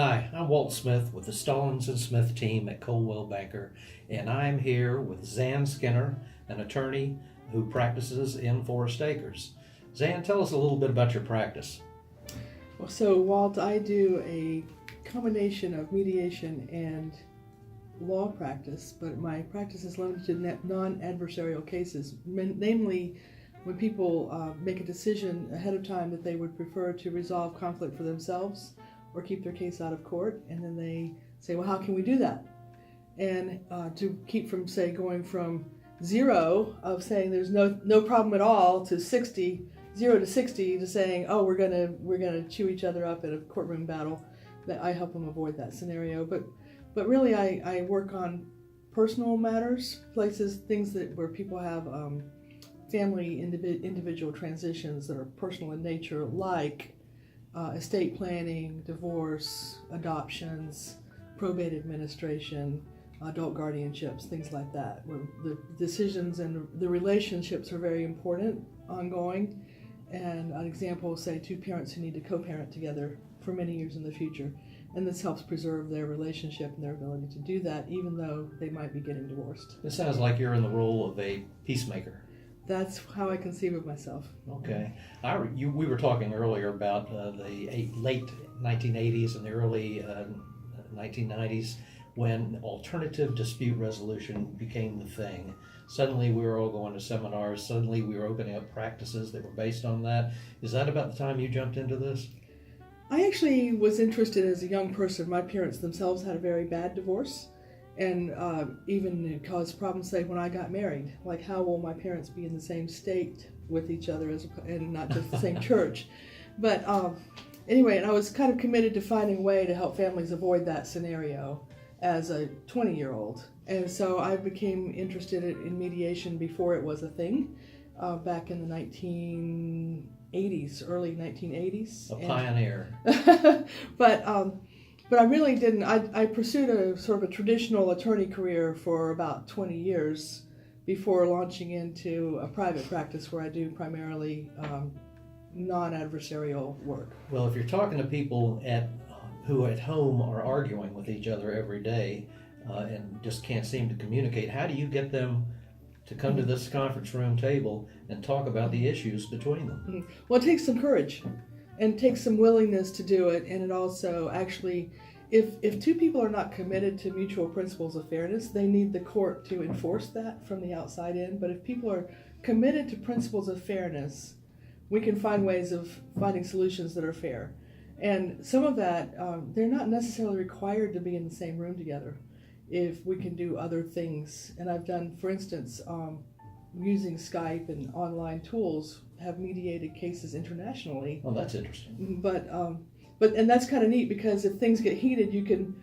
Hi, I'm Walt Smith with the Stallings and Smith team at Coldwell Banker, and I'm here with Zan Skinner, an attorney who practices in Forest Acres. Zan, tell us a little bit about your practice. Well, so Walt, I do a combination of mediation and law practice, but my practice is limited to non-adversarial cases, namely when people make a decision ahead of time that they would prefer to resolve conflict for themselves or keep their case out of court, and then they say, well, how can we do that? And to keep from, say, going from zero of saying there's no problem at all to 0 to 60 to saying, oh, we're gonna chew each other up in a courtroom battle, that I help them avoid that scenario. But really I work on personal matters, things where people have family individual transitions that are personal in nature, like estate planning, divorce, adoptions, probate administration, adult guardianships, things like that, where the decisions and the relationships are very important, ongoing. And an example, say, two parents who need to co-parent together for many years in the future. And this helps preserve their relationship and their ability to do that, even though they might be getting divorced. It sounds like you're in the role of a peacemaker. That's how I conceive of myself. Okay. We were talking earlier about the late 1980s and the early 1990s when alternative dispute resolution became the thing. Suddenly we were all going to seminars. Suddenly we were opening up practices that were based on that. Is that about the time you jumped into this? I actually was interested as a young person. My parents themselves had a very bad divorce, and even it caused problems, say, when I got married. Like, how will my parents be in the same state with each other and not just the same church? But anyway, and I was kind of committed to finding a way to help families avoid that scenario as a 20-year-old. And so I became interested in mediation before it was a thing, back in the 1980s, early 1980s. A pioneer. But I really didn't. I pursued a sort of a traditional attorney career for about 20 years before launching into a private practice where I do primarily non-adversarial work. Well, if you're talking to people who at home are arguing with each other every day and just can't seem to communicate, how do you get them to come to this conference room table and talk about the issues between them? Well, it takes some courage and takes some willingness to do it, and it also actually, if two people are not committed to mutual principles of fairness, they need the court to enforce that from the outside in. But if people are committed to principles of fairness, we can find ways of finding solutions that are fair. And some of that, they're not necessarily required to be in the same room together if we can do other things. And I've done, for instance, using Skype and online tools, have mediated cases internationally. Oh, that's interesting. But that's kind of neat, because if things get heated, you can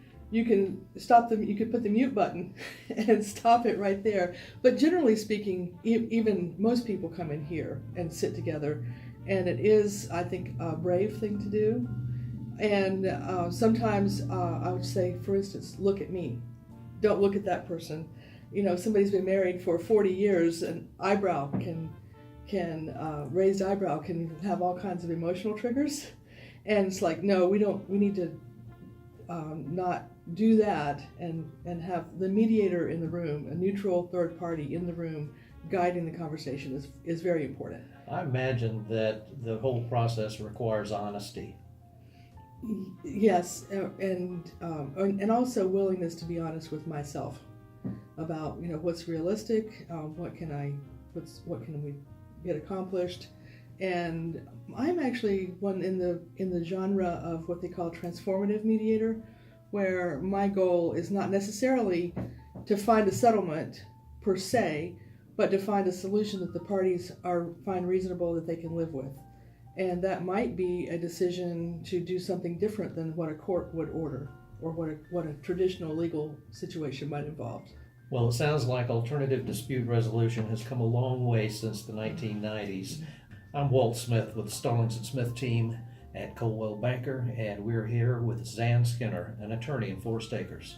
stop them. You could put the mute button and stop it right there. But generally speaking, even most people come in here and sit together, and it is, I think, a brave thing to do. And sometimes I would say, for instance, look at me. Don't look at that person. You know, somebody's been married for 40 years, an eyebrow raised eyebrow can have all kinds of emotional triggers. And it's like, no, we need to not do that, and have the mediator in the room, a neutral third party in the room, guiding the conversation is very important. I imagine that the whole process requires honesty. Yes, and also willingness to be honest with myself about, you know, what's realistic, what can we get accomplished. And I'm actually one in the genre of what they call transformative mediator, where my goal is not necessarily to find a settlement per se, but to find a solution that the parties find reasonable, that they can live with. And that might be a decision to do something different than what a court would order, or what a traditional legal situation might involve. Well, it sounds like alternative dispute resolution has come a long way since the 1990s. I'm Walt Smith with the Stallings and Smith team at Coldwell Banker, and we're here with Zan Skinner, an attorney in Forest Acres.